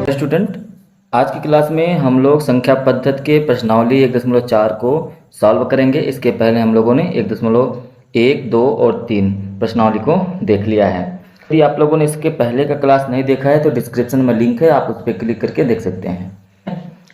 Student, आज की class में हम लोग संख्या पद्धति के प्रश्नावली 1.4 को सॉल्व करेंगे। इसके पहले हम लोगों ने 1.1, 2 और 3 प्रश्नावली को देख लिया है। यदि आप लोगों ने इसके पहले का क्लास नहीं देखा है तो डिस्क्रिप्शन में लिंक है, आप उस पर क्लिक करके देख सकते हैं।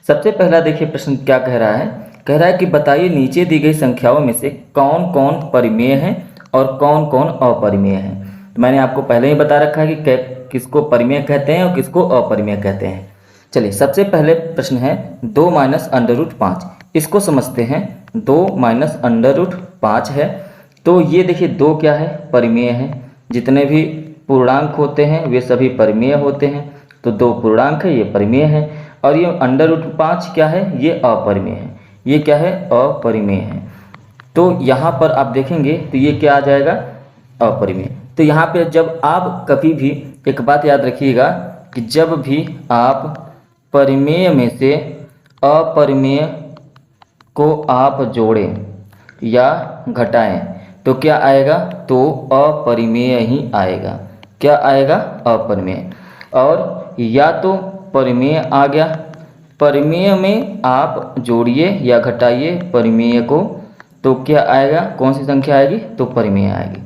सबसे पहला देखिए प्रश्न क्या कह रहा है। कह रहा है कि बताइए नीचे दी गई संख्याओं में से कौन कौन परिमेय है और कौन कौन अपरिमेय है। तो मैंने आपको पहले ही बता रखा है कि किसको परिमेय कहते हैं और किसको अपरिमेय कहते हैं। चलिए, सबसे पहले प्रश्न है 2 माइनस अंडर रूट 5। इसको समझते हैं। 2 माइनस अंडर रूट 5 है, तो ये देखिए 2 क्या है, परिमेय है। जितने भी पूर्णांक होते हैं वे सभी परिमेय होते हैं, तो 2 पूर्णांक है, ये परिमेय है। और ये अंडर रूट 5 क्या है, ये अपरिमेय है। ये क्या है, अपरिमेय है। तो यहाँ पर आप देखेंगे तो ये क्या आ जाएगा, अपरिमेय। तो यहाँ पे जब आप कभी भी एक बात याद रखिएगा कि जब भी आप परिमेय में से अपरिमेय को आप जोड़ें या घटाएं तो क्या आएगा, तो अपरिमेय ही आएगा। क्या आएगा, अपरिमेय। और या तो परिमेय आ गया, परिमेय में आप जोड़िए या घटाइए परिमेय को, तो क्या आएगा, कौन सी संख्या आएगी, तो परिमेय आएगी।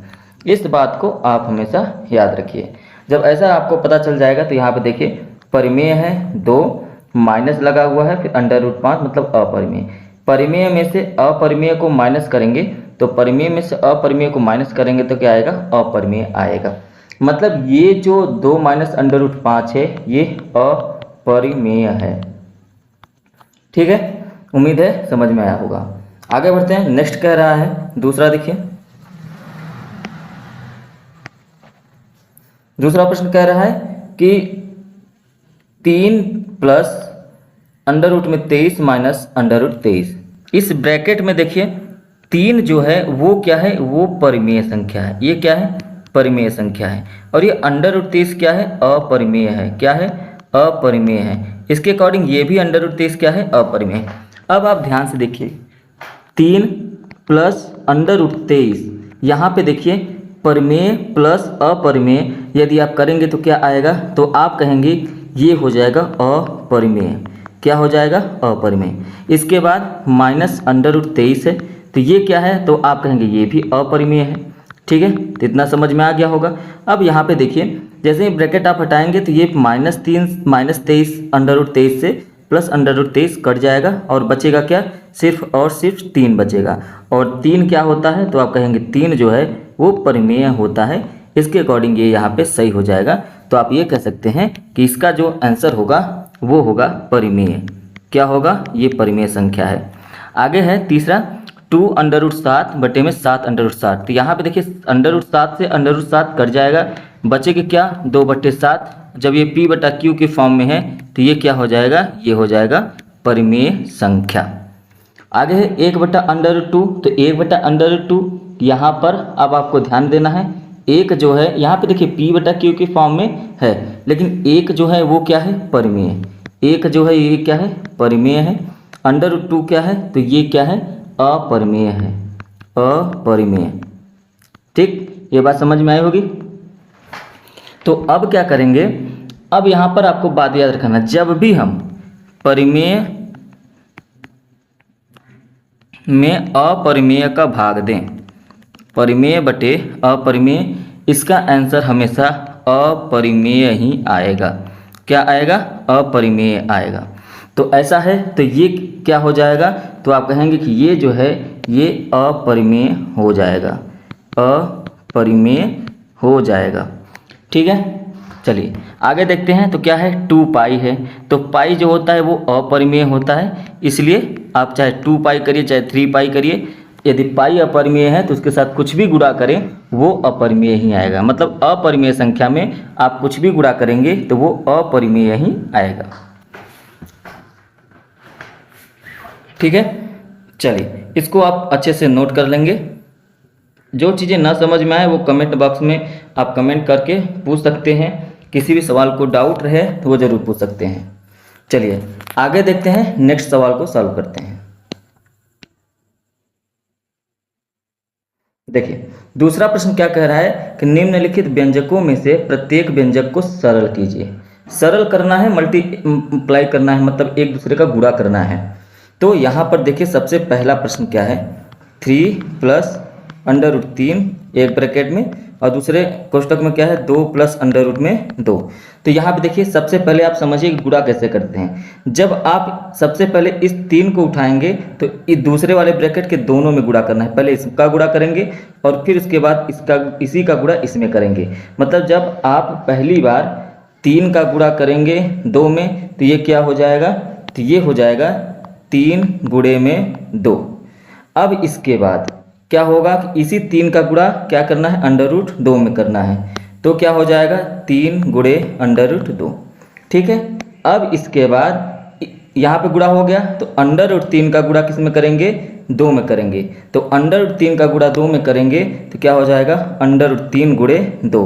इस बात को आप हमेशा याद रखिए। जब ऐसा आपको पता चल जाएगा तो यहाँ पे देखिए परिमेय है 2, माइनस लगा हुआ है, फिर अंडर रूट 5 मतलब अपरिमेय। परिमेय में से अपरिमेय को माइनस करेंगे तो परिमेय में से अपरिमेय को माइनस करेंगे तो क्या आएगा, अपरिमेय आएगा। मतलब ये जो 2 माइनस अंडर रूट 5 है ये अपरिमेय है। ठीक है, उम्मीद है समझ में आया होगा। आगे बढ़ते हैं। नेक्स्ट कह रहा है दूसरा, देखिए दूसरा प्रश्न कह रहा है कि 3 प्लस अंडर रूट में 23 माइनस अंडर रूट 23। इस ब्रैकेट में देखिए 3 जो है वो क्या है, वो परिमेय संख्या है। ये क्या है, परिमेय संख्या है। और ये अंडर रूट 23 क्या है, अपरिमेय है। क्या है, अपरिमेय है। इसके अकॉर्डिंग ये भी अंडर रूट 23 क्या है, अपरिमेय। अब आप ध्यान से देखिए 3 प्लस अंडर रूट 23, यहाँ पे देखिए परिमेय प्लस अपरिमेय यदि आप करेंगे तो क्या आएगा, तो आप कहेंगे ये हो जाएगा अपरिमेय। क्या हो जाएगा, अपरिमेय। इसके बाद माइनस अंडर रूट 23 है, तो ये क्या है, तो आप कहेंगे ये भी अपरिमेय है। ठीक है, तो इतना समझ में आ गया होगा। अब यहाँ पे देखिए जैसे ही ब्रैकेट आप हटाएंगे तो ये माइनस 23 अंडर रूट 23 से प्लस अंडर रूट 23 कट जाएगा और बचेगा क्या, सिर्फ और सिर्फ 3 बचेगा। और 3 क्या होता है, तो आप कहेंगे 3 जो है वो परिमेय होता है। इसके अकॉर्डिंग ये यहाँ पे सही हो जाएगा। तो आप ये कह सकते हैं कि इसका जो आंसर होगा वो होगा परिमेय। क्या होगा, ये परिमेय संख्या है। आगे है तीसरा 2 अंडर रूट 7 बटे में 7 अंडर रूट 7। तो यहाँ पे देखिए अंडर रूट 7 से अंडर रूट 7 कट जाएगा, बचेगा क्या, 2/7। जब ये p बटा q के फॉर्म में है तो ये क्या हो जाएगा, ये हो जाएगा परिमेय संख्या। आगे है 1/√2। तो 1/√2 यहाँ पर अब आपको ध्यान देना है। एक जो है यहाँ पे देखिए p बटा q के फॉर्म में है, लेकिन एक जो है वो क्या है, परिमेय। एक जो है ये क्या है, परिमेय है। अंडर रूट 2 क्या है, तो ये क्या है, अपरिमेय है। अपरिमेय। ठीक, ये बात समझ में आई होगी। तो अब क्या करेंगे, अब यहाँ पर आपको बात याद रखना, जब भी हम परिमेय में अपरिमेय का भाग दें, परिमेय बटे अपरिमेय, इसका आंसर हमेशा अपरिमेय ही आएगा। क्या आएगा, अपरिमेय आएगा। तो ऐसा है तो ये क्या हो जाएगा, तो आप कहेंगे कि ये जो है ये अपरिमेय हो जाएगा, अपरिमेय हो जाएगा। ठीक है, चलिए आगे देखते हैं। तो क्या है, 2 पाई है। तो पाई जो होता है वो अपरिमेय होता है, इसलिए आप चाहे 2 पाई करिए चाहे 3 पाई करिए, यदि पाई अपरिमेय है तो उसके साथ कुछ भी गुणा करें वो अपरिमेय ही आएगा। मतलब अपरिमेय संख्या में आप कुछ भी गुणा करेंगे तो वो अपरिमेय ही आएगा। ठीक है, चलिए इसको आप अच्छे से नोट कर लेंगे। जो चीज़ें ना समझ में आए वो कमेंट बॉक्स में आप कमेंट करके पूछ सकते हैं। किसी भी सवाल को डाउट रहे तो वो ज़रूर पूछ सकते हैं। चलिए आगे देखते हैं, नेक्स्ट सवाल को सॉल्व करते हैं। देखिए दूसरा प्रश्न क्या कह रहा है कि निम्नलिखित व्यंजकों में से प्रत्येक व्यंजक को सरल कीजिए। सरल करना है, मल्टीप्लाई करना है, मतलब एक दूसरे का गुणा करना है। तो यहाँ पर देखिए सबसे पहला प्रश्न क्या है, 3 प्लस अंडर रूट 3 एक ब्रैकेट में और दूसरे कोष्टक में क्या है 2 प्लस अंडर रूट में 2। तो यहाँ पे देखिए सबसे पहले आप समझिए कि गुणा कैसे करते हैं। जब आप सबसे पहले इस 3 को उठाएंगे तो इस दूसरे वाले ब्रैकेट के दोनों में गुणा करना है। पहले इसका गुणा करेंगे और फिर उसके बाद इसी का गुणा इसमें करेंगे। मतलब जब आप पहली बार 3 का गुणा करेंगे 2 में तो ये क्या हो जाएगा, तो ये हो जाएगा 3 गुणे में 2। अब इसके बाद क्या होगा कि इसी 3 का गुणा क्या करना है, अंडर रूट 2 में करना है। तो क्या हो जाएगा 3 गुणे अंडर रूट 2। ठीक है। अब इसके बाद यहाँ पे गुणा हो गया तो अंडर रूट 3 का गुणा किस में करेंगे, 2 में करेंगे। तो अंडर रूट 3 का गुणा 2 में करेंगे तो क्या हो जाएगा अंडर रूट 3 गुणे 2।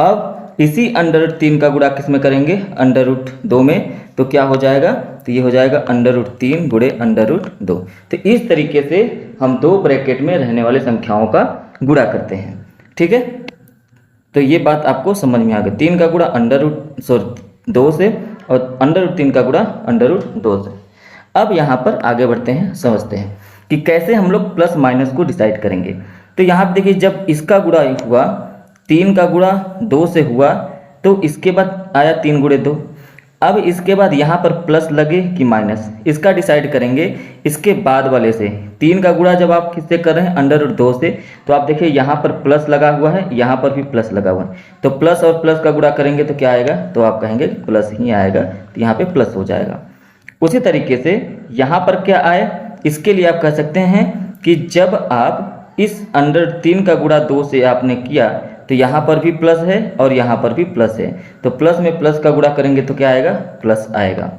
अब इसी अंडर रूट 3 का गुणा किस में करेंगे, अंडर रूट 2 में। तो क्या हो जाएगा, तो ये हो जाएगा अंडर रूट 3 गुणे अंडर रूट 2। तो इस तरीके से हम दो ब्रैकेट में रहने वाले संख्याओं का गुणा करते हैं। ठीक है। तो ये बात आपको समझ में आ गई। 3 का गुणा अंडर रूट 2 से और अंडर रूट 3 का गुणा अंडर रूट 2 से। अब यहाँ पर आगे बढ़ते हैं, समझते हैं कि कैसे हम लोग प्लस माइनस को डिसाइड करेंगे। तो यहाँ पर देखिए जब इसका गुणा हुआ 3 का गुणा 2 से हुआ तो इसके बाद आया 3 गुणे 2। अब इसके बाद यहाँ पर प्लस लगे कि माइनस, इसका डिसाइड करेंगे इसके बाद वाले से। 3 का गुणा जब आप किससे कर रहे हैं, अंडर रूट 2 से, तो आप देखिए यहाँ पर प्लस लगा हुआ है, यहाँ पर भी प्लस लगा हुआ है। तो प्लस और प्लस का गुणा करेंगे तो क्या आएगा, तो आप कहेंगे प्लस ही आएगा, तो यहाँ पे प्लस हो जाएगा। उसी तरीके से यहाँ पर क्या आए, इसके लिए आप कह सकते हैं कि जब आप इस अंडर 3 का गुणा 2 से आपने किया तो यहाँ पर भी प्लस है और यहाँ पर भी प्लस है। तो प्लस में प्लस का गुणा करेंगे तो क्या आएगा, प्लस आएगा।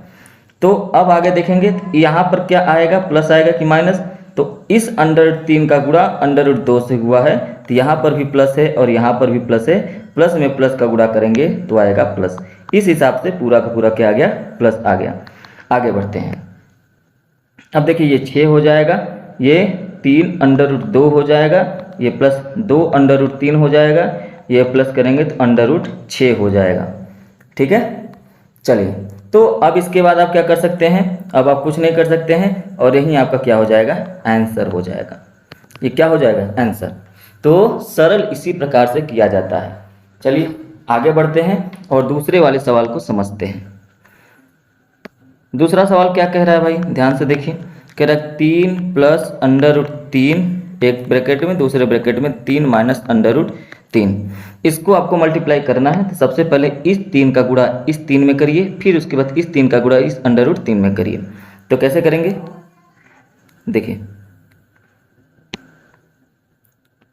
तो अब आगे देखेंगे यहाँ पर क्या आएगा, प्लस आएगा कि माइनस। तो इस अंडर 3 का गुणा अंडर रूट 2 से हुआ है तो यहाँ पर भी प्लस है और यहाँ पर भी प्लस है। प्लस में प्लस का गुणा करेंगे तो आएगा प्लस। इस हिसाब से पूरा का पूरा क्या आ गया, प्लस आ गया। आगे बढ़ते हैं। अब देखिए ये 6 हो जाएगा, ये 3 अंडर रूट 2 हो जाएगा, ये प्लस 2 अंडर रूट 3 हो जाएगा, ये प्लस करेंगे तो अंडर रूट 6 हो जाएगा। ठीक है। चलिए, तो अब इसके बाद आप क्या कर सकते हैं, अब आप कुछ नहीं कर सकते हैं और यही आपका क्या हो जाएगा, आंसर हो जाएगा। ये क्या हो जाएगा, आंसर। तो सरल इसी प्रकार से किया जाता है। चलिए आगे बढ़ते हैं और दूसरे वाले सवाल को समझते हैं। दूसरा सवाल क्या कह रहा है भाई, ध्यान से देखिए। कह रहा है 3 प्लस अंडर रूट 3 एक ब्रैकेट में, दूसरे ब्रैकेट में 3 माइनस अंडर रूट 3। इसको आपको मल्टीप्लाई करना है। तो सबसे पहले इस 3 का गुणा इस 3 में करिए, फिर उसके बाद इस 3 का गुणा इस अंडर रूट 3 में करिए। तो कैसे करेंगे, देखिए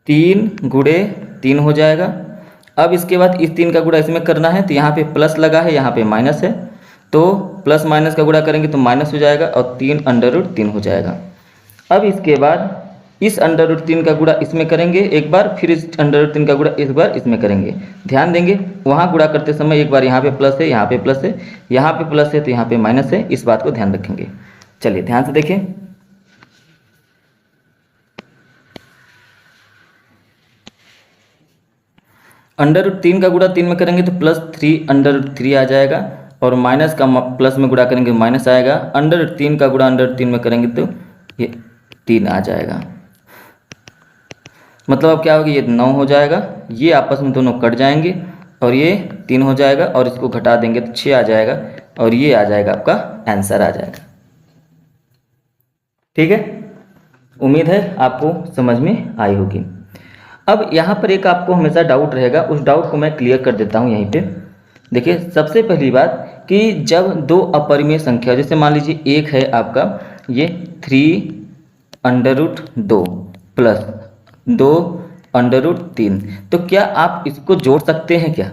3 गुणे 3 हो जाएगा। अब इसके बाद इस 3 का गुणा इसमें करना है, तो यहाँ पे प्लस लगा है, यहाँ पे माइनस है, तो प्लस माइनस का गुणा करेंगे तो माइनस हो जाएगा और 3 अंडर रूट 3 हो जाएगा। अब इसके बाद इस अंडर रूट 3 का गुणा इसमें करेंगे एक बार, फिर इस अंडर रूट 3 का गुणा इस बार इसमें करेंगे। ध्यान देंगे वहाँ गुणा करते समय एक बार यहाँ पे प्लस है, यहाँ पे प्लस है, यहाँ पे प्लस है तो यहाँ पे माइनस है, इस बात को ध्यान रखेंगे। चलिए ध्यान से देखें। अंडर रूट 3 का गुणा 3 में करेंगे तो प्लस 3 अंडर रूट 3 आ जाएगा और माइनस का प्लस में गुणा करेंगे माइनस आएगा। अंडर रूट 3 का गुणा अंडर रूट 3 में करेंगे तो ये 3 आ जाएगा। मतलब अब क्या होगा, ये 9 हो जाएगा, ये आपस में दोनों कट जाएंगे और ये 3 हो जाएगा और इसको घटा देंगे तो 6 आ जाएगा और ये आ जाएगा आपका आंसर आ जाएगा। ठीक है। उम्मीद है आपको समझ में आई होगी। अब यहाँ पर एक आपको हमेशा डाउट रहेगा, उस डाउट को मैं क्लियर कर देता हूँ यहीं पे। देखिए सबसे पहली बात कि जब दो अपरिमेय संख्या, जैसे मान लीजिए एक है आपका ये 3 अंडर रूट 2 प्लस 2 अंडर रूट 3, तो क्या आप इसको जोड़ सकते हैं क्या?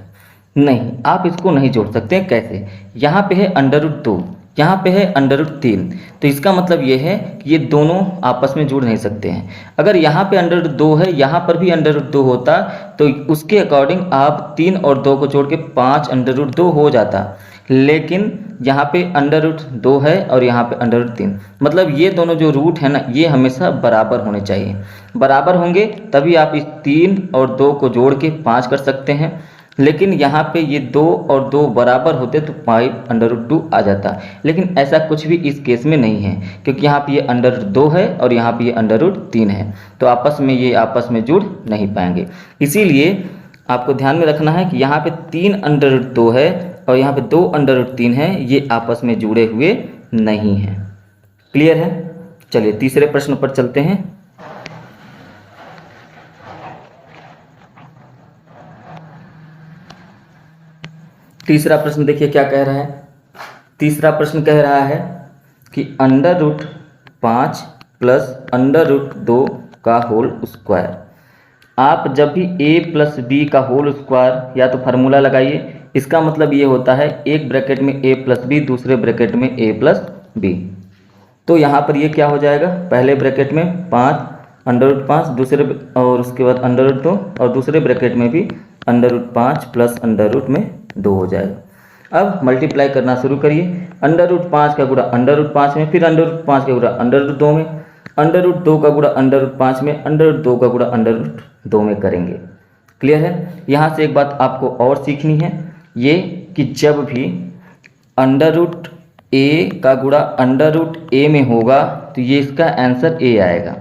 नहीं, आप इसको नहीं जोड़ सकते हैं। कैसे? यहाँ पे है अंडर रूट 2, यहाँ पे है अंडर रूट 3, तो इसका मतलब ये है कि ये दोनों आपस में जुड़ नहीं सकते हैं। अगर यहाँ पे अंडर रूट 2 है, यहाँ पर भी अंडर रूट 2 होता तो उसके अकॉर्डिंग आप 3 और 2 को जोड़ के 5 अंडर रूट 2 हो जाता, लेकिन यहाँ पे अंडर रूट 2 है और यहाँ पे अंडर रूट 3, मतलब ये दोनों जो रूट है ना, ये हमेशा बराबर होने चाहिए। बराबर होंगे तभी आप इस 3 और 2 को जोड़ के 5 कर सकते हैं। लेकिन यहाँ पे ये 2 और 2 बराबर होते तो पाई √2 आ जाता, लेकिन ऐसा कुछ भी इस केस में नहीं है, क्योंकि यहाँ पे ये √2 है और यहाँ पे ये √3 है, तो ये आपस में जुड़ नहीं पाएंगे। इसीलिए आपको ध्यान में रखना है कि यहाँ पे 3 √2 है और यहाँ पे 2 √3 है, ये आपस में जुड़े हुए नहीं हैं। क्लियर है? चलिए तीसरे प्रश्न पर चलते हैं। तीसरा प्रश्न देखिए क्या कह रहा है। तीसरा प्रश्न कह रहा है कि √5 प्लस √2 का होल स्क्वायर। आप जब भी a प्लस बी का होल स्क्वायर या तो फार्मूला लगाइए, इसका मतलब ये होता है एक ब्रैकेट में a प्लस बी, दूसरे ब्रैकेट में a प्लस बी। तो यहाँ पर ये क्या हो जाएगा, पहले ब्रैकेट में 5 √5 दूसरे और उसके बाद √2 और दूसरे ब्रैकेट में भी √5 प्लस √2 हो जाएगा। अब मल्टीप्लाई करना शुरू करिए। √5 का गुणा √5 में, फिर √5 का गुणा √2 में, √2 का गुणा √5 में, √2 का गुणा √2 में करेंगे। क्लियर है? यहाँ से एक बात आपको और सीखनी है, ये कि जब भी √a का गुणा √a में होगा तो ये इसका आंसर a आएगा।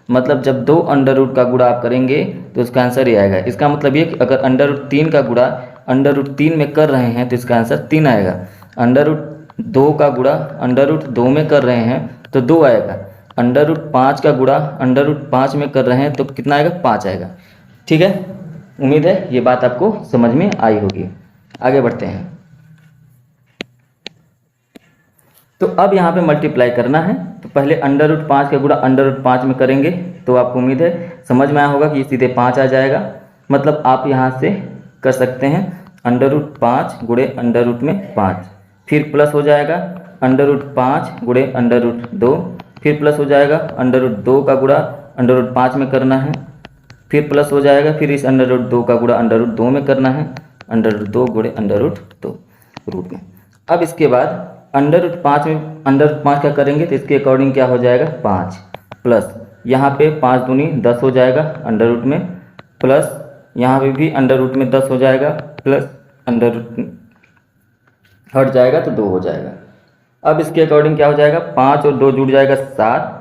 मतलब जब 2 अंडर का गुणा आप करेंगे तो इसका आंसर a आएगा। इसका मतलब ये कि अगर √3 का गुणा √3 में कर रहे हैं तो इसका आंसर 3 आएगा। √2 का गुणा √2 में कर रहे हैं तो 2 आएगा। √5 का गुणा √5 में कर रहे हैं तो कितना आएगा, 5 आएगा। ठीक है, उम्मीद है ये बात आपको समझ में आई होगी। आगे बढ़ते हैं। तो अब यहाँ पे मल्टीप्लाई करना है, तो पहले √5 का गुणा √5 में करेंगे तो आपको उम्मीद है समझ में आया होगा कि सीधे 5 आ जाएगा। मतलब आप यहाँ से कर सकते हैं √5 गुणे √5, फिर प्लस हो जाएगा √5 गुणे √2, फिर प्लस हो जाएगा √2 का गुणा √5 में करना है, फिर प्लस हो जाएगा, फिर इस √2 का गुणा √2 में करना है, √2 गुणे √2 रूट में। अब इसके बाद √5 में √5 का करेंगे तो इसके अकॉर्डिंग क्या हो जाएगा, 5 प्लस यहाँ पे 5 दूनी 10 हो जाएगा √ में, प्लस यहाँ पे भी √ में 10 हो जाएगा, प्लस √ हट जाएगा तो 2 हो जाएगा। अब इसके अकॉर्डिंग क्या हो जाएगा, 5 और 2 जुड़ जाएगा 7।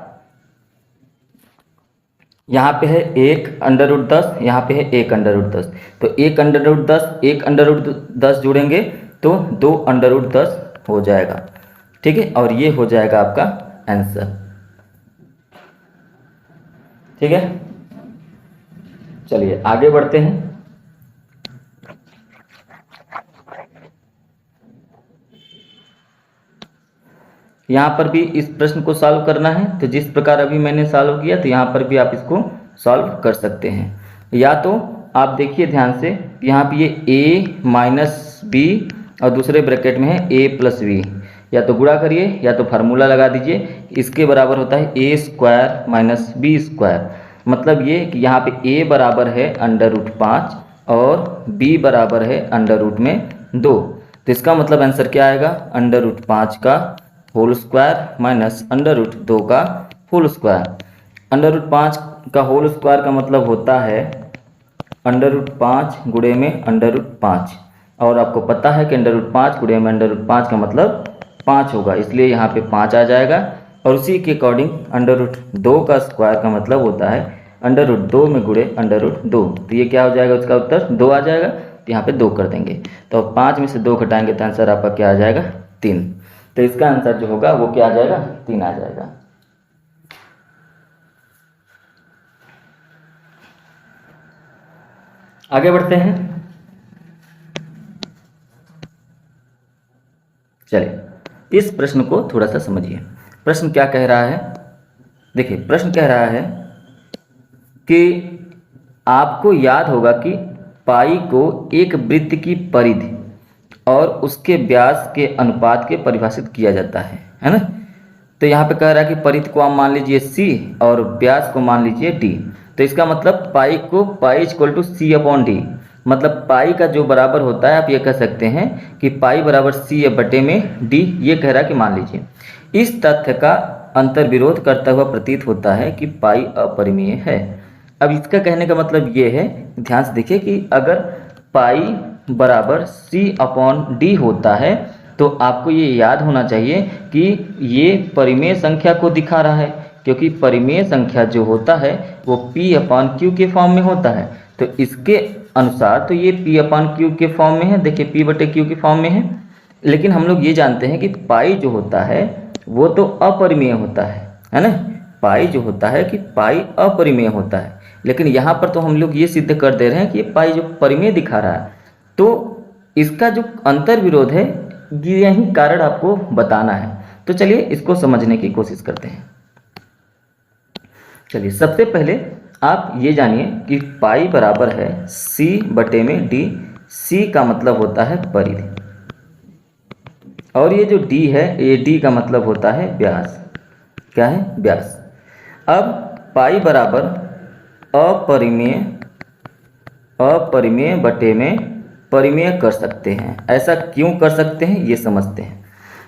यहाँ पे है 1 √10, यहाँ पे है 1 √10, तो 1 √10 1 √10 जुड़ेंगे तो 2 √10 हो जाएगा। ठीक है, और ये हो जाएगा आपका आंसर। ठीक है, चलिए आगे बढ़ते हैं। यहाँ पर भी इस प्रश्न को सॉल्व करना है, तो जिस प्रकार अभी मैंने सॉल्व किया तो यहाँ पर भी आप इसको सॉल्व कर सकते हैं। या तो आप देखिए ध्यान से, यहाँ पे ये a माइनस बी और दूसरे ब्रैकेट में है a प्लस बी, या तो गुणा करिए या तो फार्मूला लगा दीजिए। इसके बराबर होता है a² माइनस b²। मतलब ये कि यहाँ पे a बराबर है √5 और b बराबर है √2। तो इसका मतलब आंसर क्या आएगा, √5 का होल स्क्वायर माइनस √2 का होल स्क्वायर। √5 का होल स्क्वायर का मतलब होता है √5 गुणे में √5, और आपको पता है कि √5 गुणे में √5 का मतलब 5 होगा, इसलिए यहाँ पे 5 आ जाएगा। और उसी के अकॉर्डिंग √2 का स्क्वायर का मतलब होता है √2 में गुणे √2, तो ये क्या हो जाएगा, उसका उत्तर 2 आ जाएगा। तो यहाँ पे 2 कर देंगे, तो 5 में से 2 घटाएंगे तो आंसर आपका क्या आ जाएगा, 3। तो इसका आंसर जो होगा वो क्या आ जाएगा, 3 आ जाएगा। आगे बढ़ते हैं। चलिए इस प्रश्न को थोड़ा सा समझिए। प्रश्न क्या कह रहा है, देखिए प्रश्न कह रहा है कि आपको याद होगा कि पाई को एक वृत्त की परिधि और उसके व्यास के अनुपात के परिभाषित किया जाता है ना। तो यहाँ पे कह रहा है कि परिधि को आप मान लीजिए c और व्यास को मान लीजिए d। तो इसका मतलब पाई को पाई = c/d, मतलब पाई का जो बराबर होता है आप ये कह सकते हैं कि पाई बराबर c/d, ये कह रहा है कि मान लीजिए। इस तथ्य का अंतर्विरोध करता हुआ प्रतीत होता है कि पाई अपरिमेय है। अब इसका कहने का मतलब ये है, ध्यान से देखिए कि अगर पाई बराबर C/D होता है तो आपको ये याद होना चाहिए कि ये परिमेय संख्या को दिखा रहा है, क्योंकि परिमेय संख्या जो होता है वो P/Q के फॉर्म में होता है। तो इसके अनुसार तो ये P/Q के फॉर्म में है, देखिए P/Q के फॉर्म में है। लेकिन हम लोग ये जानते हैं कि पाई जो होता है वो तो अपरिमेय होता है ना। पाई जो होता है कि पाई अपरिमेय होता है, लेकिन यहाँ पर तो हम लोग ये सिद्ध कर दे रहे हैं कि ये पाई जो परिमेय दिखा रहा है, तो इसका जो अंतर विरोध है यही कारण आपको बताना है। तो चलिए इसको समझने की कोशिश करते हैं। चलिए सबसे पहले आप ये जानिए कि पाई बराबर है C/D। C का मतलब होता है परिधि, और ये जो D है, ये D का मतलब होता है व्यास। क्या है? व्यास। अब पाई बराबर अपरिमेय बटे में परिमेय कर सकते हैं। ऐसा क्यों कर सकते हैं ये समझते हैं।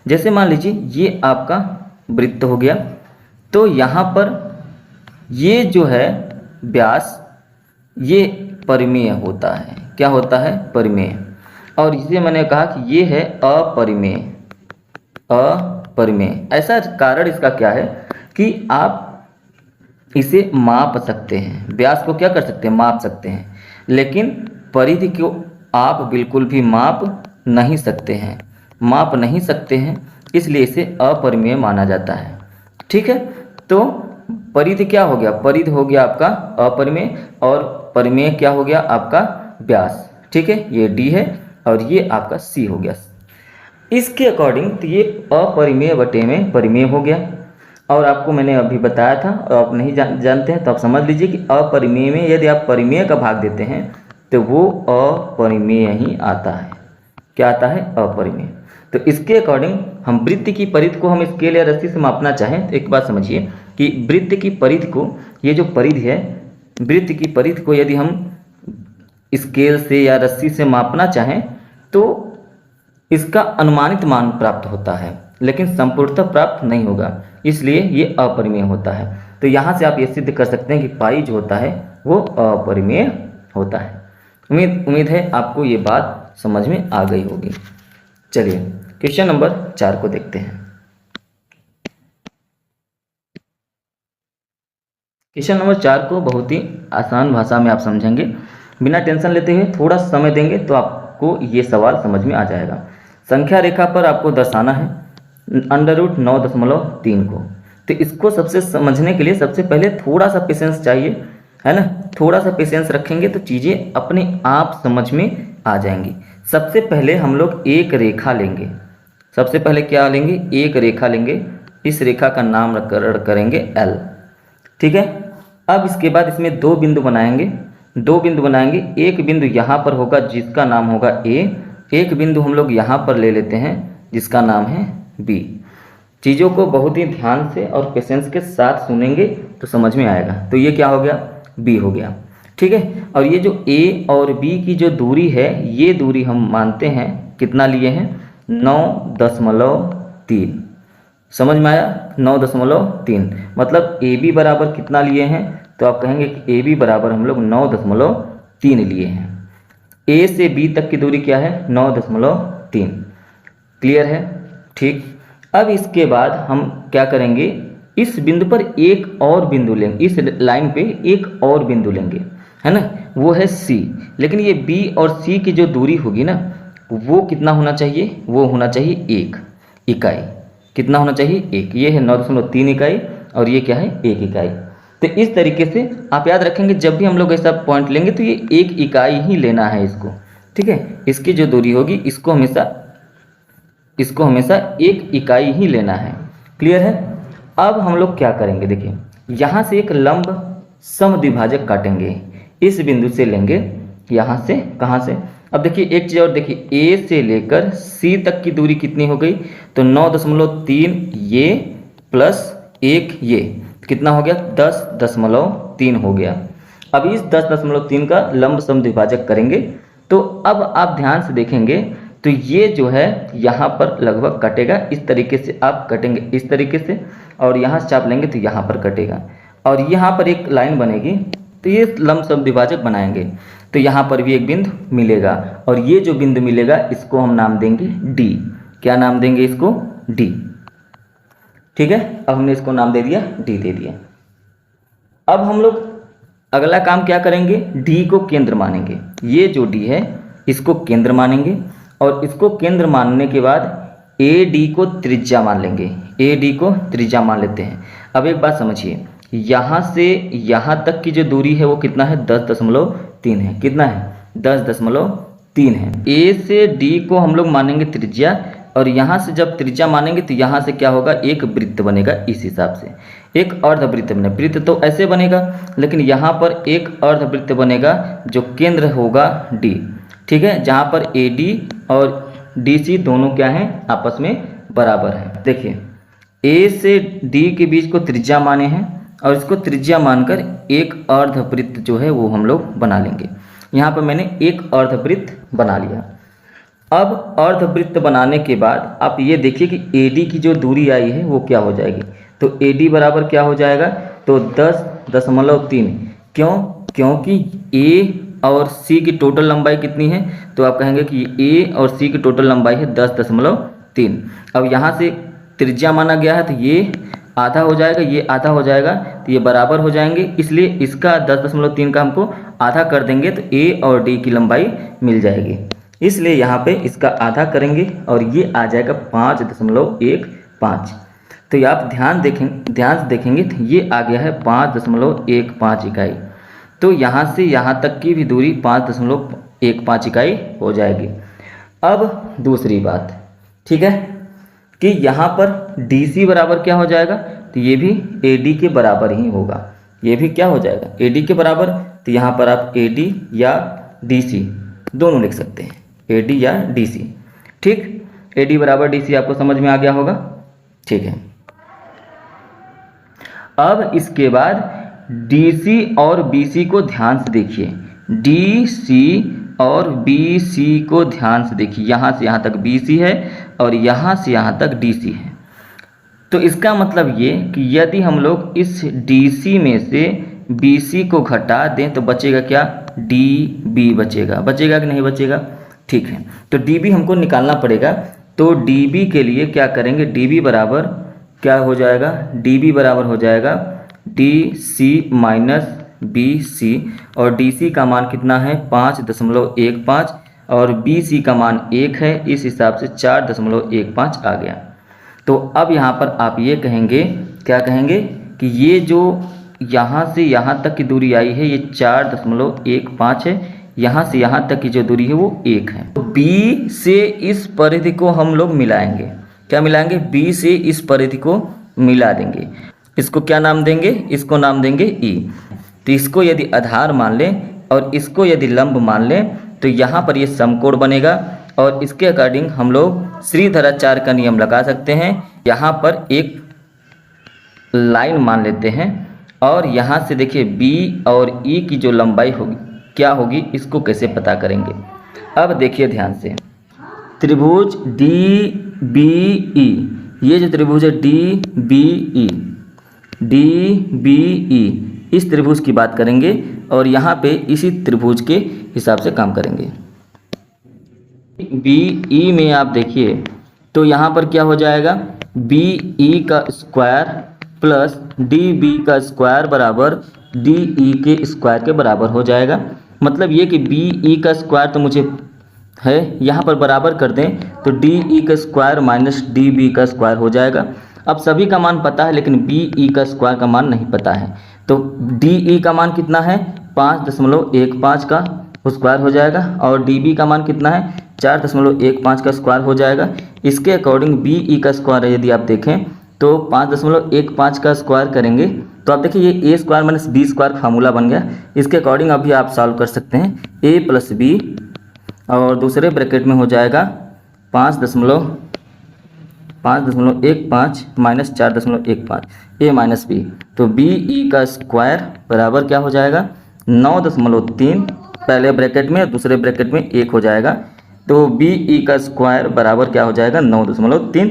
जैसे मान लीजिए ये आपका वृत्त हो गया, तो यहाँ पर ये जो है व्यास ये परिमेय होता है। क्या होता है? परिमेय। और इसे मैंने कहा कि ये है अपरिमेय। ऐसा कारण इसका क्या है कि आप इसे माप सकते हैं, व्यास को क्या कर सकते हैं? माप सकते हैं, लेकिन परिधि को आप बिल्कुल भी माप नहीं सकते हैं, इसलिए इसे अपरिमेय माना जाता है। ठीक है, तो परिधि क्या हो गया? परिधि हो गया आपका अपरिमेय, और परिमेय क्या हो गया? आपका व्यास। ठीक है, ये D है और ये आपका C हो गया। इसके अकॉर्डिंग तो ये अपरिमेय बटे में परिमेय हो गया। और आपको मैंने अभी बताया था, और आप नहीं जानते हैं तो आप समझ लीजिए कि अपरिमेय में यदि आप परिमेय का भाग देते हैं तो वो अपरिमेय ही आता है। क्या आता है? अपरिमेय। तो इसके अकॉर्डिंग हम वृत्त की परिधि को हम स्केल या रस्सी से मापना चाहें तो एक बात समझिए कि वृत्त की परिधि को, ये जो परिधि है, वृत्त की परिधि को यदि हम स्केल से या रस्सी से मापना चाहें तो इसका अनुमानित मान प्राप्त होता है, लेकिन संपूर्णतः प्राप्त नहीं होगा, इसलिए ये अपरिमेय होता है। तो यहाँ से आप ये सिद्ध कर सकते हैं कि पाई जो होता है वो अपरिमेय होता है। उम्मीद है आपको ये बात समझ में आ गई होगी। चलिए क्वेश्चन नंबर 4 को देखते हैं। क्वेश्चन नंबर 4 को बहुत ही आसान भाषा में आप समझेंगे, बिना टेंशन लेते हुए थोड़ा समय देंगे तो आपको ये सवाल समझ में आ जाएगा। संख्या रेखा पर आपको दर्शाना है √9.3 को। तो इसको सबसे समझने के लिए सबसे पहले थोड़ा सा पेशेंस चाहिए, है ना। थोड़ा सा पेशेंस रखेंगे तो चीज़ें अपने आप समझ में आ जाएंगी। सबसे पहले हम लोग एक रेखा लेंगे। सबसे पहले क्या लेंगे? एक रेखा लेंगे। इस रेखा का नाम करेंगे L। ठीक है, अब इसके बाद इसमें दो बिंदु बनाएंगे। एक बिंदु यहाँ पर होगा जिसका नाम होगा A। एक बिंदु हम लोग यहाँ पर ले लेते हैं जिसका नाम है B। चीज़ों को बहुत ही ध्यान से और पेशेंस के साथ सुनेंगे तो समझ में आएगा। तो ये क्या हो गया? B हो गया। ठीक है, और ये जो A और B की जो दूरी है, ये दूरी हम मानते हैं कितना लिए हैं? 9.3। समझ में आया? 9.3 मतलब AB बराबर कितना लिए हैं? तो आप कहेंगे कि AB बराबर हम लोग 9.3 लिए हैं। A से B तक की दूरी क्या है? 9.3। क्लियर है? ठीक। अब इसके बाद हम क्या करेंगे? इस बिंदु पर एक और बिंदु लेंगे, इस लाइन पे एक और बिंदु लेंगे, है ना, वो है C। लेकिन ये B और C की जो दूरी होगी ना, वो कितना होना चाहिए? वो होना चाहिए 1 इकाई। कितना होना चाहिए? 1। ये है 9.3 इकाई और ये क्या है? 1 इकाई। तो इस तरीके से आप याद रखेंगे, जब भी हम लोग ऐसा पॉइंट लेंगे तो ये 1 इकाई ही लेना है इसको। ठीक है, इसकी जो दूरी होगी इसको हमेशा 1 इकाई ही लेना है। क्लियर है? अब हम लोग क्या करेंगे? देखिए, यहाँ से एक लंब समद्विभाजक काटेंगे। इस बिंदु से लेंगे, यहाँ से, कहाँ से? अब देखिए एक चीज़ और देखिए, A से लेकर C तक की दूरी कितनी हो गई? तो 9.3 ये प्लस 1 ये कितना हो गया? 10.3 हो गया। अब इस 10.3 का लंब समद्विभाजक करेंगे तो अब आप ध्यान से देखेंगे तो ये जो है यहाँ पर लगभग कटेगा। इस तरीके से आप कटेंगे, इस तरीके से, और यहाँ से चाप लेंगे तो यहाँ पर कटेगा, और यहाँ पर एक लाइन बनेगी तो ये लंब समद्विभाजक बनाएंगे तो यहाँ पर भी एक बिंदु मिलेगा और ये जो बिंदु मिलेगा इसको हम नाम देंगे डी। क्या नाम देंगे इसको? डी। ठीक है, अब हमने इसको नाम दे दिया डी दे दिया। अब हम लोग अगला काम क्या करेंगे? डी को केंद्र मानेंगे। ये जो डी है इसको केंद्र मानेंगे और इसको केंद्र मानने के बाद ए डी को त्रिज्या मान लेंगे। ए डी को त्रिज्या मान लेते हैं। अब एक बात समझिए, यहाँ से यहाँ तक की जो दूरी है वो कितना है? 10.3 है। कितना है? 10.3 है। ए से डी को हम लोग मानेंगे त्रिज्या और यहाँ से जब त्रिज्या मानेंगे तो यहाँ से क्या होगा? एक वृत्त बनेगा। इस हिसाब से एक अर्धवृत्त बनेगा। वृत्त तो ऐसे बनेगा, लेकिन यहाँ पर एक अर्धवृत्त बनेगा जो केंद्र होगा डी। ठीक है, जहाँ पर ए डी और डी सी दोनों क्या हैं? आपस में बराबर हैं। देखिए, ए से डी के बीच को त्रिज्या माने हैं और इसको त्रिज्या मानकर एक अर्धवृत्त जो है वो हम लोग बना लेंगे। यहाँ पर मैंने एक अर्धवृत्त बना लिया। अब अर्धवृत्त बनाने के बाद आप ये देखिए कि ए डी की जो दूरी आई है वो क्या हो जाएगी? तो ए डी बराबर क्या हो जाएगा? तो 10.3। क्यों? क्योंकि ए और सी की टोटल लंबाई कितनी है? तो आप कहेंगे कि ए और सी की टोटल लंबाई है 10.3। अब यहाँ से त्रिज्या माना गया है तो ये आधा हो जाएगा, ये आधा हो जाएगा, तो ये बराबर हो जाएंगे। इसलिए इसका 10.3 का हमको आधा कर देंगे तो ए और डी की लंबाई मिल जाएगी। इसलिए यहाँ पे इसका आधा करेंगे और ये आ जाएगा 5.15। तो ये आप ध्यान से देखेंगे तो ये आ गया है 5.15 इकाई। तो यहाँ से यहाँ तक की भी दूरी 5.15 इकाई हो जाएगी। अब दूसरी बात, ठीक है, कि यहाँ पर DC बराबर क्या हो जाएगा? तो ये भी AD के बराबर ही होगा। ये भी क्या हो जाएगा? AD के बराबर। तो यहाँ पर आप AD या DC दोनों लिख सकते हैं, AD या DC। ठीक, AD बराबर DC आपको समझ में आ गया होगा। ठीक है, अब इसके बाद DC और BC को ध्यान से देखिए। DC और BC को ध्यान से देखिए। यहाँ से यहाँ तक BC है और यहाँ से यहाँ तक DC है। तो इसका मतलब ये कि यदि हम लोग इस DC में से BC को घटा दें तो बचेगा क्या? DB बचेगा। बचेगा कि नहीं बचेगा? ठीक है, तो DB हमको निकालना पड़ेगा। तो DB के लिए क्या करेंगे? DB बराबर क्या हो जाएगा? DB बराबर हो जाएगा DC माइनस BC और DC का मान कितना है? 5.15 और BC का मान 1 है। इस हिसाब से 4.15 आ गया। तो अब यहाँ पर आप ये कहेंगे, क्या कहेंगे? कि ये जो यहाँ से यहाँ तक की दूरी आई है ये 4.15 है। यहाँ से यहाँ तक की जो दूरी है वो 1 है। तो B से इस परिधि को हम लोग मिलाएंगे। क्या मिलाएंगे? B से इस परिधि को मिला देंगे। इसको क्या नाम देंगे? इसको नाम देंगे E। तो इसको यदि आधार मान लें और इसको यदि लंब मान लें तो यहाँ पर ये समकोण बनेगा और इसके अकॉर्डिंग हम लोग श्रीधराचार्य का नियम लगा सकते हैं। यहाँ पर एक लाइन मान लेते हैं और यहाँ से देखिए B और E की जो लंबाई होगी क्या होगी, इसको कैसे पता करेंगे? अब देखिए ध्यान से, त्रिभुज DBE, ये जो त्रिभुज है DBE, इस त्रिभुज की बात करेंगे और यहाँ पे इसी त्रिभुज के हिसाब से काम करेंगे। BE में आप देखिए तो यहाँ पर क्या हो जाएगा? BE का स्क्वायर प्लस DB का स्क्वायर बराबर DE के स्क्वायर के बराबर हो जाएगा। मतलब ये कि BE का स्क्वायर तो मुझे है, यहाँ पर बराबर कर दें तो DE का स्क्वायर माइनस DB का स्क्वायर हो जाएगा। अब सभी का मान पता है लेकिन BE का स्क्वायर का मान नहीं पता है। तो DE का मान कितना है? 5.15 का स्क्वायर हो जाएगा और DB का मान कितना है? 4.15 का स्क्वायर हो जाएगा। इसके अकॉर्डिंग BE का स्क्वायर यदि आप देखें तो 5.15 का स्क्वायर करेंगे तो आप देखिए ये A square minus B square formula बन गया। इसके अकॉर्डिंग अभी आप सॉल्व कर सकते हैं। A प्लस B और दूसरे ब्रैकेट में हो जाएगा 5.15 माइनस 4.15 A माइनस B। तो BE का स्क्वायर बराबर क्या हो जाएगा? 9.3 पहले ब्रैकेट में, दूसरे ब्रैकेट में 1 हो जाएगा। तो BE का स्क्वायर बराबर क्या हो जाएगा? 9.3।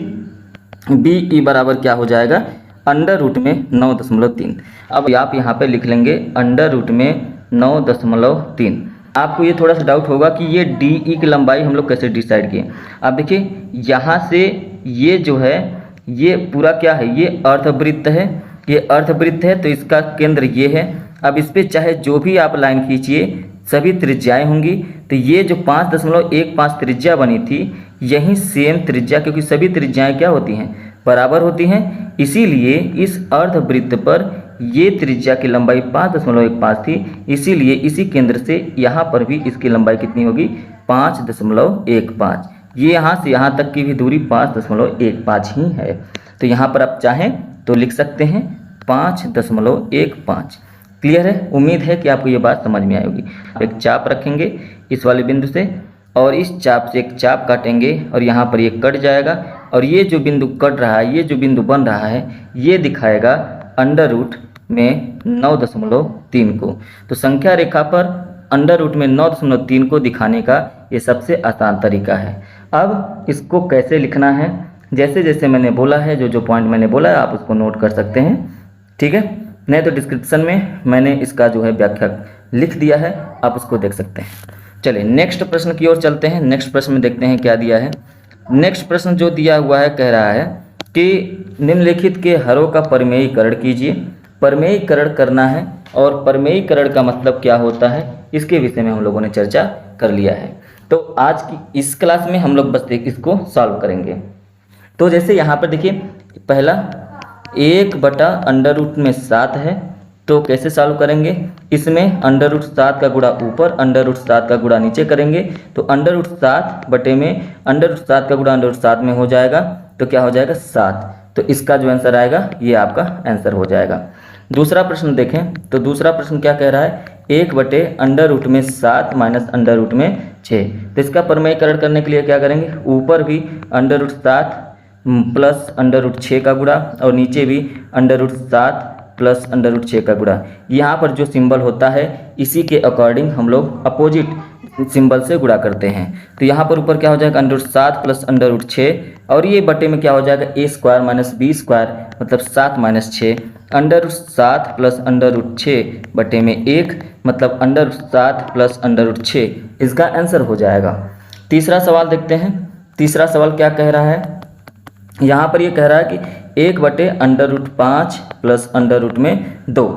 BE बराबर क्या हो जाएगा? अंडर रूट में 9.3। अब आप यहाँ पे लिख लेंगे अंडर रूट में 9.3। आपको ये थोड़ा सा डाउट होगा कि ये डी ई की लंबाई हम लोग कैसे डिसाइड किए। आप देखिए यहाँ से ये जो है ये पूरा क्या है, ये अर्धवृत्त है, ये अर्धवृत्त है, तो इसका केंद्र ये है। अब इस पर चाहे जो भी आप लाइन खींचिए सभी त्रिज्याएं होंगी। तो ये जो 5.15 त्रिज्या बनी थी यही सेम त्रिज्या, क्योंकि सभी त्रिज्याएं क्या होती हैं, बराबर होती हैं, इसीलिए इस अर्धवृत्त पर ये त्रिज्या की लंबाई 5.15 थी। इसीलिए इसी केंद्र से यहाँ पर भी इसकी लंबाई कितनी होगी, 5.15। ये यहाँ से यहाँ तक की भी दूरी 5.15 ही है। तो यहाँ पर आप चाहें तो लिख सकते हैं 5.15। क्लियर है? उम्मीद है कि आपको ये बात समझ में आई होगी। एक चाप रखेंगे इस वाले बिंदु से और इस चाप से एक चाप काटेंगे और यहाँ पर ये कट जाएगा, और ये जो बिंदु कट रहा है, ये जो बिंदु बन रहा है, ये दिखाएगा अंडर रूट में 9.3 को। तो संख्या रेखा पर अंडर रूट में 9.3 को दिखाने का ये सबसे आसान तरीका है। अब इसको कैसे लिखना है, जैसे जैसे मैंने बोला है, जो जो पॉइंट मैंने बोला है आप उसको नोट कर सकते हैं, ठीक है? नहीं तो डिस्क्रिप्शन में मैंने इसका जो है व्याख्या लिख दिया है, आप उसको देख सकते हैं। चलिए नेक्स्ट प्रश्न की ओर चलते हैं। नेक्स्ट प्रश्न में देखते हैं क्या दिया है। नेक्स्ट प्रश्न जो दिया हुआ है कह रहा है कि निम्नलिखित के हरों का परिमेयीकरण कीजिए। परिमेयीकरण करना है, और परिमेयीकरण का मतलब क्या होता है इसके विषय में हम लोगों ने चर्चा कर लिया है। तो आज की इस क्लास में हम लोग बस इसको सॉल्व करेंगे। तो जैसे यहाँ पर देखिए, पहला 1/√7 है, तो कैसे सॉल्व करेंगे, इसमें √7 का गुणा ऊपर, √7 का गुणा नीचे करेंगे। तो √7 बटे में √7 का गुणा √7 में हो जाएगा, तो क्या हो जाएगा 7। तो इसका जो आंसर आएगा ये आपका आंसर हो जाएगा। दूसरा प्रश्न देखें, तो दूसरा प्रश्न क्या कह रहा है, 1/√7 माइनस √6। तो इसका परिमेयीकरण करने के लिए क्या करेंगे, ऊपर भी √7 प्लस √6 का गुणा और नीचे भी √7 प्लस √6 का गुणा। यहाँ पर जो सिंबल होता है इसी के अकॉर्डिंग हम लोग अपोजिट सिंबल से गुणा करते हैं। तो यहाँ पर ऊपर क्या हो जाएगा √7 प्लस √6, और ये बटे में क्या हो जाएगा a² माइनस b² मतलब 7 माइनस 6, √7 प्लस √6 बटे में 1 मतलब √7 प्लस √6, इसका आंसर हो जाएगा। तीसरा सवाल देखते हैं। तीसरा सवाल क्या कह रहा है, यहाँ पर ये कह रहा है कि 1/√5 प्लस √2।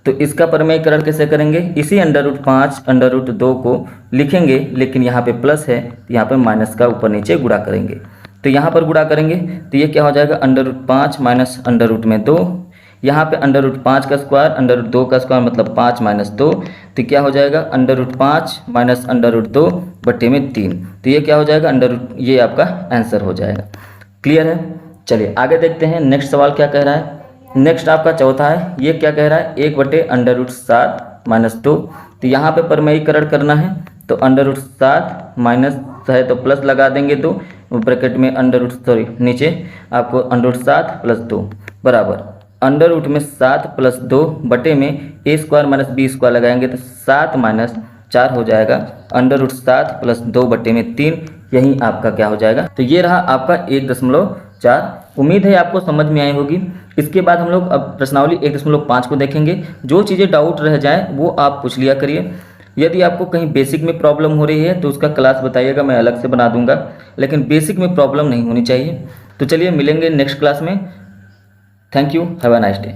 तो इसका परिमेयीकरण कैसे करेंगे, इसी √5 √2 को लिखेंगे, लेकिन यहाँ पे प्लस है तो यहाँ पे माइनस का ऊपर नीचे गुणा करेंगे। तो यहाँ पर गुणा करेंगे तो ये क्या हो जाएगा √5 माइनस √2। यहाँ पे √5 का स्क्वायर √2 का स्क्वायर मतलब 5 माइनस 2, तो क्या हो जाएगा √5 माइनस √2 बटे में 3। तो ये क्या हो जाएगा ये आपका आंसर हो जाएगा। क्लियर है? चलिए आगे देखते हैं। नेक्स्ट सवाल क्या कह रहा है, नेक्स्ट आपका चौथा है। ये क्या कह रहा है, 1/√7 माइनस 2। तो यहाँ पे परिमेयीकरण करना है, तो √7 माइनस है तो प्लस लगा देंगे 2 ब्रैकेट में नीचे आपको √7 प्लस 2 बराबर √7 प्लस 2 बटे में a² माइनस b² लगाएंगे तो 7 माइनस 4 हो जाएगा, √7 प्लस 2 बटे में 3, यही आपका क्या हो जाएगा। तो ये रहा आपका 1.4। उम्मीद है आपको समझ में आई होगी। इसके बाद हम लोग अब प्रश्नावली 1.5 को देखेंगे। जो चीज़ें डाउट रह जाए वो आप पूछ लिया करिए। यदि आपको कहीं बेसिक में प्रॉब्लम हो रही है तो उसका क्लास बताइएगा, मैं अलग से बना दूंगा, लेकिन बेसिक में प्रॉब्लम नहीं होनी चाहिए। तो चलिए मिलेंगे नेक्स्ट क्लास में। Thank you, have a nice day.